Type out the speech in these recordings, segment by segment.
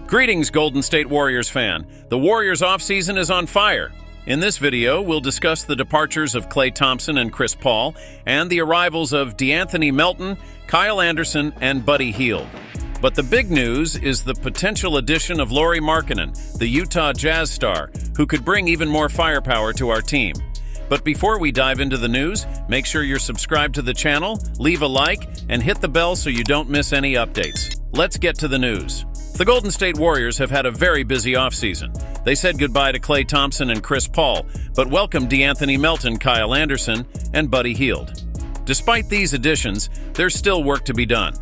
Greetings, Golden State Warriors fan. The Warriors offseason is on fire. In this video, we'll discuss the departures of Klay Thompson and Chris Paul and the arrivals of DeAnthony Melton, Kyle Anderson, and Buddy Hield. But the big news is the potential addition of Lauri Markkanen, the Utah Jazz star, who could bring even more firepower to our team. But before we dive into the news, make sure you're subscribed to the channel, leave a like, and hit the bell so you don't miss any updates. Let's get to the news. The Golden State Warriors have had a very busy offseason. They said goodbye to Klay Thompson and Chris Paul, but welcomed DeAnthony Melton, Kyle Anderson, and Buddy Hield. Despite these additions, there's still work to be done.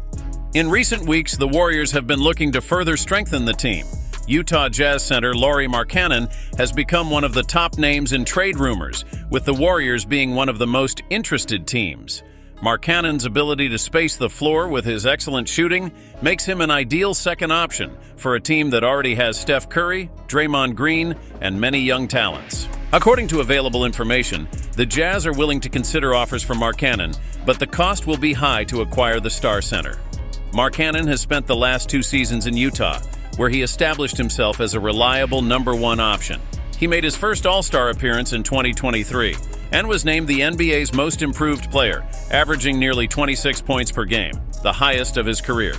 In recent weeks, the Warriors have been looking to further strengthen the team. Utah Jazz center Lauri Markkanen has become one of the top names in trade rumors, with the Warriors being one of the most interested teams. Markkanen's ability to space the floor with his excellent shooting makes him an ideal second option for a team that already has Steph Curry, Draymond Green, and many young talents. According to available information, the Jazz are willing to consider offers for Markkanen, but the cost will be high to acquire the star center. Markkanen has spent the last 2 seasons in Utah, where he established himself as a reliable number 1 option. He made his first All-Star appearance in 2023 and was named the NBA's most improved player, averaging nearly 26 points per game, the highest of his career.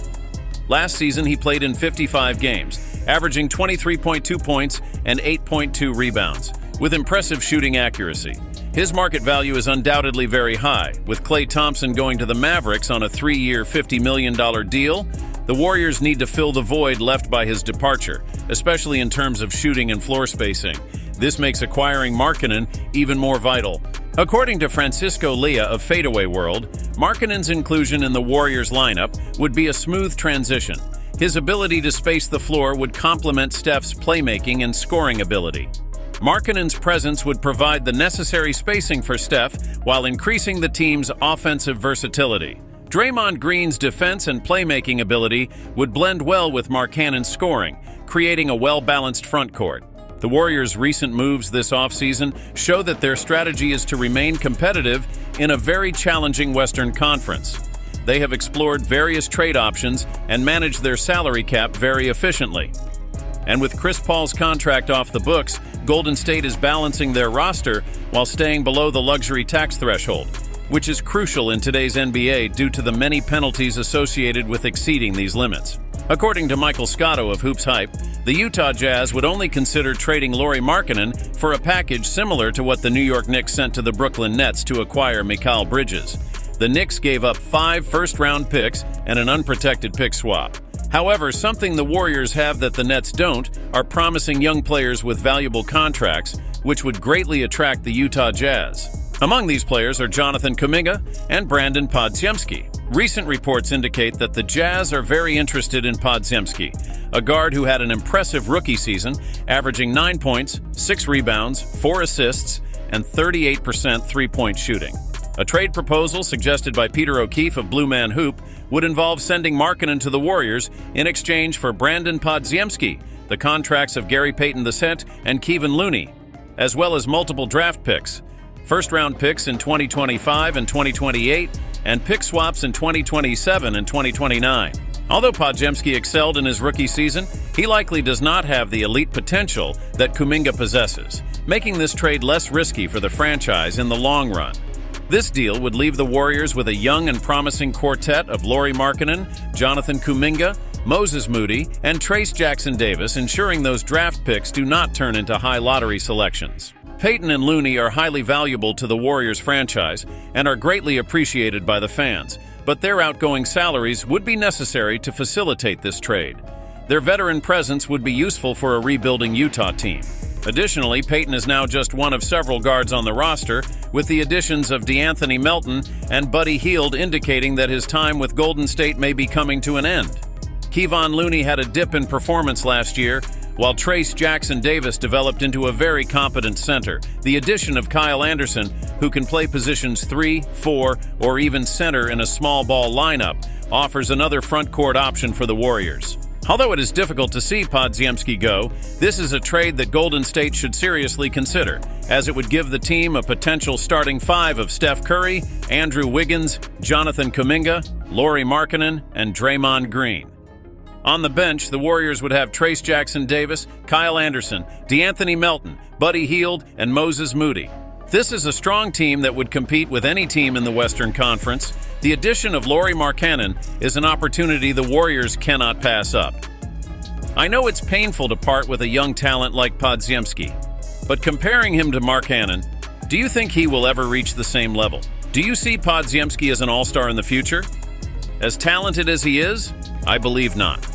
Last season, he played in 55 games, averaging 23.2 points and 8.2 rebounds, with impressive shooting accuracy. His market value is undoubtedly very high, with Klay Thompson going to the Mavericks on a 3-year, $50 million deal. The Warriors need to fill the void left by his departure, especially in terms of shooting and floor spacing. This makes acquiring Markkanen even more vital. According to Francisco Lea of Fadeaway World, Markkanen's inclusion in the Warriors lineup would be a smooth transition. His ability to space the floor would complement Steph's playmaking and scoring ability. Markkanen's presence would provide the necessary spacing for Steph while increasing the team's offensive versatility. Draymond Green's defense and playmaking ability would blend well with Markkanen's scoring, creating a well-balanced front court. The Warriors' recent moves this offseason show that their strategy is to remain competitive in a very challenging Western Conference. They have explored various trade options and managed their salary cap very efficiently. And with Chris Paul's contract off the books, Golden State is balancing their roster while staying below the luxury tax threshold, which is crucial in today's NBA due to the many penalties associated with exceeding these limits. According to Michael Scotto of Hoops Hype, the Utah Jazz would only consider trading Lauri Markkanen for a package similar to what the New York Knicks sent to the Brooklyn Nets to acquire Mikal Bridges. The Knicks gave up 5 first-round picks and an unprotected pick swap. However, something the Warriors have that the Nets don't are promising young players with valuable contracts, which would greatly attract the Utah Jazz. Among these players are Jonathan Kuminga and Brandon Podziemski. Recent reports indicate that the Jazz are very interested in Podziemski, a guard who had an impressive rookie season, averaging 9 points, 6 rebounds, 4 assists, and 38% three-point shooting. A trade proposal suggested by Peter O'Keefe of Blue Man Hoop would involve sending Markkanen to the Warriors in exchange for Brandon Podziemski, the contracts of Gary Payton II and Kevin Looney, as well as multiple draft picks, first-round picks in 2025 and 2028, and pick swaps in 2027 and 2029. Although Podziemski excelled in his rookie season, he likely does not have the elite potential that Kuminga possesses, making this trade less risky for the franchise in the long run. This deal would leave the Warriors with a young and promising quartet of Lauri Markkanen, Jonathan Kuminga, Moses Moody, and Trace Jackson-Davis, ensuring those draft picks do not turn into high lottery selections. Payton and Looney are highly valuable to the Warriors franchise and are greatly appreciated by the fans, but their outgoing salaries would be necessary to facilitate this trade. Their veteran presence would be useful for a rebuilding Utah team. Additionally, Payton is now just one of several guards on the roster, with the additions of DeAnthony Melton and Buddy Hield indicating that his time with Golden State may be coming to an end. Kevon Looney had a dip in performance last year, while Trace Jackson-Davis developed into a very competent center. The addition of Kyle Anderson, who can play positions 3, 4, or even center in a small ball lineup, offers another front court option for the Warriors. Although it is difficult to see Podziemski go, this is a trade that Golden State should seriously consider, as it would give the team a potential starting 5 of Steph Curry, Andrew Wiggins, Jonathan Kuminga, Lauri Markkanen, and Draymond Green. On the bench, the Warriors would have Trayce Jackson-Davis, Kyle Anderson, DeAnthony Melton, Buddy Hield, and Moses Moody. This is a strong team that would compete with any team in the Western Conference. The addition of Lauri Markkanen is an opportunity the Warriors cannot pass up. I know it's painful to part with a young talent like Podziemski, but comparing him to Markkanen, do you think he will ever reach the same level? Do you see Podziemski as an all-star in the future? As talented as he is, I believe not.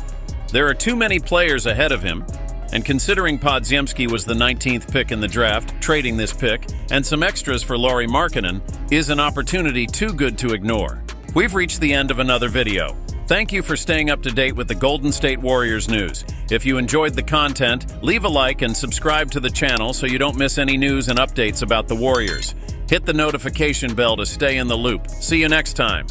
There are too many players ahead of him, and considering Podziemski was the 19th pick in the draft, trading this pick, and some extras for Lauri Markkanen, is an opportunity too good to ignore. We've reached the end of another video. Thank you for staying up to date with the Golden State Warriors news. If you enjoyed the content, leave a like and subscribe to the channel so you don't miss any news and updates about the Warriors. Hit the notification bell to stay in the loop. See you next time.